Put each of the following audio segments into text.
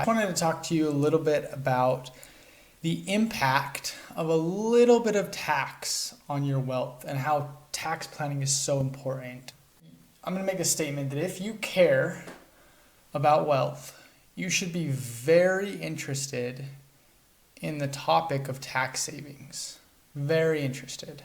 wanted to talk to you a little bit about the impact of a little bit of tax on your wealth and how tax planning is so important. I'm going to make a statement that if you care about wealth, you should be very interested in the topic of tax savings. Very interested.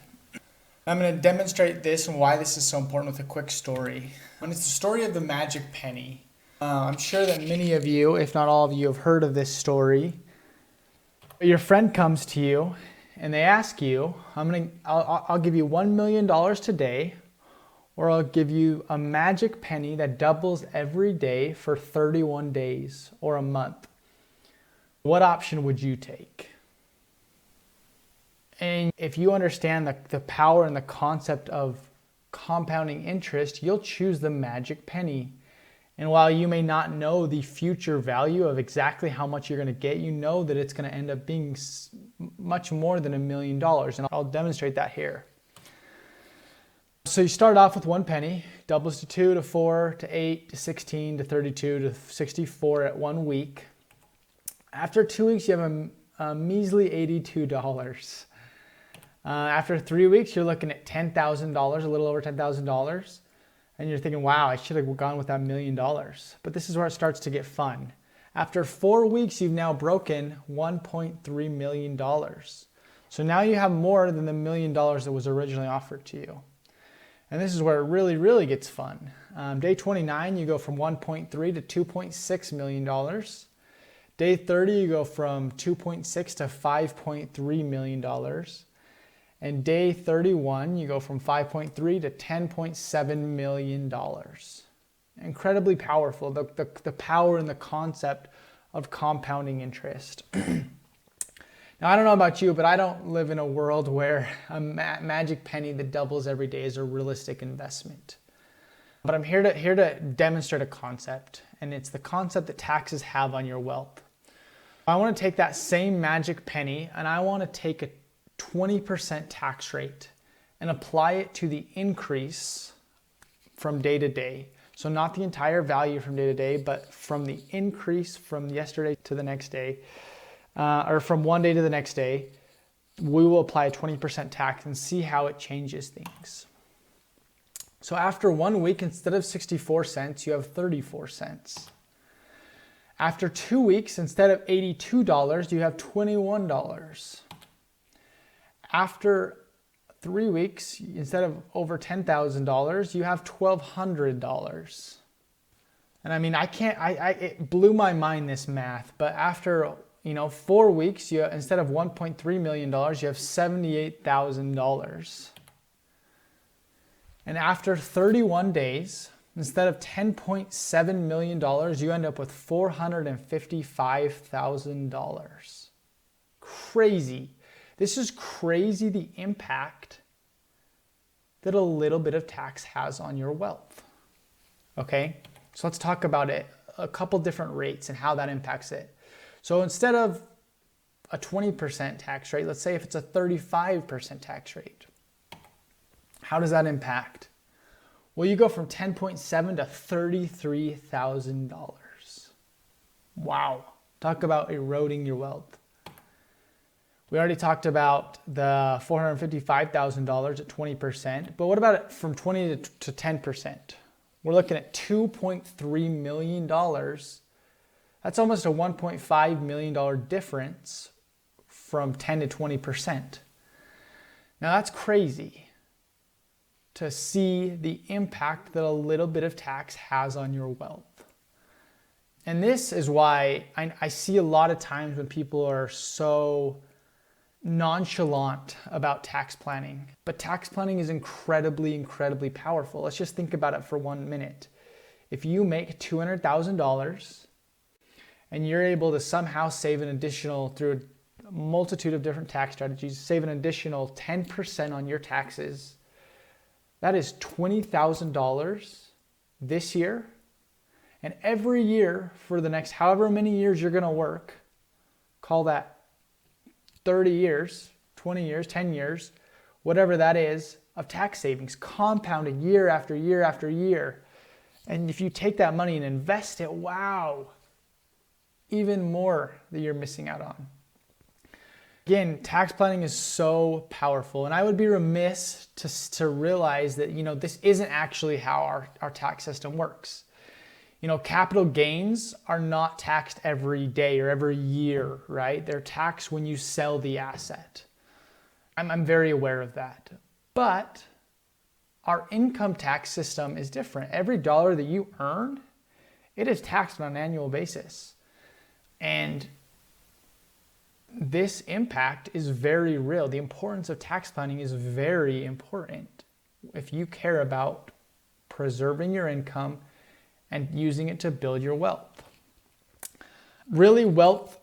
I'm going to demonstrate this and why this is so important with a quick story. And it's the story of the magic penny. I'm sure that many of you, if not all of you, have heard of this story. Your friend comes to you and they ask you, I'll give you $1 million today, or I'll give you a magic penny that doubles every day for 31 days or a month. What option would you take? And if you understand the power and the concept of compounding interest, you'll choose the magic penny. And while you may not know the future value of exactly how much you're going to get, you know that it's going to end up being much more than $1 million. And I'll demonstrate that here. So you start off with 1 penny, doubles to 2 to 4 to 8 to 16 to 32 to 64 at 1 week. After 2 weeks, you have a measly $82. After 3 weeks, you're looking at $10,000, a little over $10,000. And you're thinking, wow, I should have gone with that $1 million. But this is where it starts to get fun. After 4 weeks, you've now broken $1.3 million. So now you have more than the $1 million that was originally offered to you. And this is where it really, really gets fun. Day 29, you go from 1.3 to $2.6 million. Day 30, you go from 2.6 to $5.3 million. And day 31, you go from 5.3 to $10.7 million. Incredibly powerful, the power and the concept of compounding interest. Now, I don't know about you, but I don't live in a world where a magic penny that doubles every day is a realistic investment. But I'm here to demonstrate a concept, and it's the concept that taxes have on your wealth. I want to take that same magic penny, and I want to take a 20% tax rate and apply it to the increase from day to day. So not the entire value from day to day, but from the increase from yesterday to the next day, or from one day to the next day, we will apply a 20% tax and see how it changes things. So after 1 week, instead of 64 cents, you have 34 cents. After 2 weeks, instead of $82, you have $21. After 3 weeks, instead of over $10,000, you have $1,200. And I mean, it blew my mind, this math, but after 4 weeks, instead of $1.3 million, you have $78,000. And after 31 days, instead of $10.7 million, you end up with $455,000. Crazy. This is crazy, the impact that a little bit of tax has on your wealth. Okay, so let's talk about it, a couple different rates and how that impacts it. So instead of a 20% tax rate, let's say if it's a 35% tax rate, how does that impact? Well, you go from $10.7 to $33,000. Wow, talk about eroding your wealth. We already talked about the $455,000 at 20%, but what about it from 20 to 10%? We're looking at $2.3 million. That's almost a $1.5 million difference from 10 to 20%. Now that's crazy to see the impact that a little bit of tax has on your wealth. And this is why I see a lot of times when people are so nonchalant about tax planning. But tax planning is incredibly, incredibly powerful. Let's just think about it for 1 minute. If you make $200,000 and you're able to somehow save an additional, through a multitude of different tax strategies, save an additional 10% on your taxes, that is $20,000 this year. And every year for the next however many years you're going to work, call that 30 years, 20 years, 10 years, whatever that is, of tax savings, compounded year after year after year. And if you take that money and invest it, wow, even more that you're missing out on. Again, tax planning is so powerful, and I would be remiss to realize that, this isn't actually how our tax system works. Capital gains are not taxed every day or every year, right? They're taxed when you sell the asset. I'm very aware of that. But our income tax system is different. Every dollar that you earn, it is taxed on an annual basis. And this impact is very real. The importance of tax planning is very important if you care about preserving your income and using it to build your wealth. Really, wealth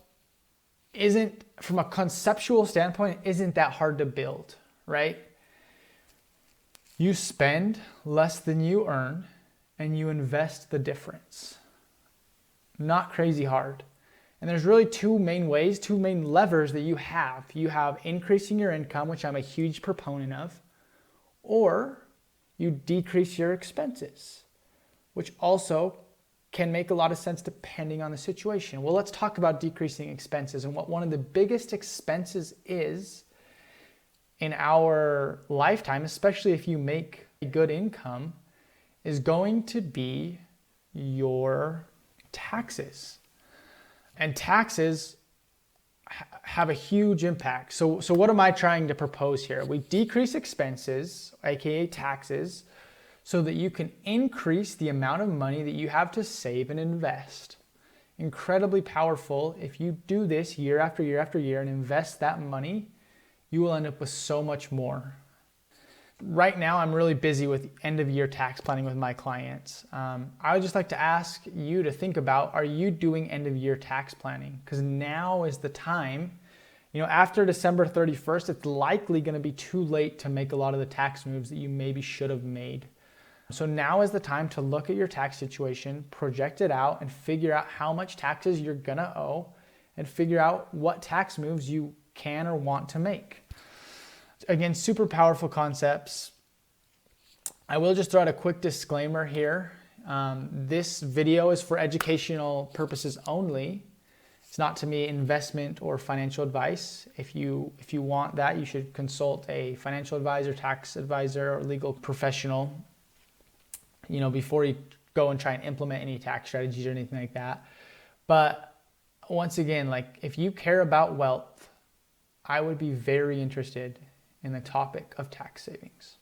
isn't, from a conceptual standpoint, isn't that hard to build, right? You spend less than you earn and you invest the difference. Not crazy hard. And there's really two main levers that you have. You have increasing your income, which I'm a huge proponent of, or you decrease your expenses, which also can make a lot of sense depending on the situation. Well, let's talk about decreasing expenses, and what one of the biggest expenses is in our lifetime, especially if you make a good income, is going to be your taxes. And taxes have a huge impact. So what am I trying to propose here? We decrease expenses, aka taxes, so that you can increase the amount of money that you have to save and invest. Incredibly powerful. If you do this year after year after year and invest that money, you will end up with so much more. Right now, I'm really busy with end of year tax planning with my clients. I would just like to ask you to think about, are you doing end of year tax planning? Because now is the time. After December 31st, it's likely going to be too late to make a lot of the tax moves that you maybe should have made. So now is the time to look at your tax situation, project it out, and figure out how much taxes you're going to owe, and figure out what tax moves you can or want to make. Again, super powerful concepts. I will just throw out a quick disclaimer here. This video is for educational purposes only. It's not, to me, investment or financial advice. If you want that, you should consult a financial advisor, tax advisor, or legal professional, before you go and try and implement any tax strategies or anything like that. But once again, if you care about wealth, I would be very interested in the topic of tax savings.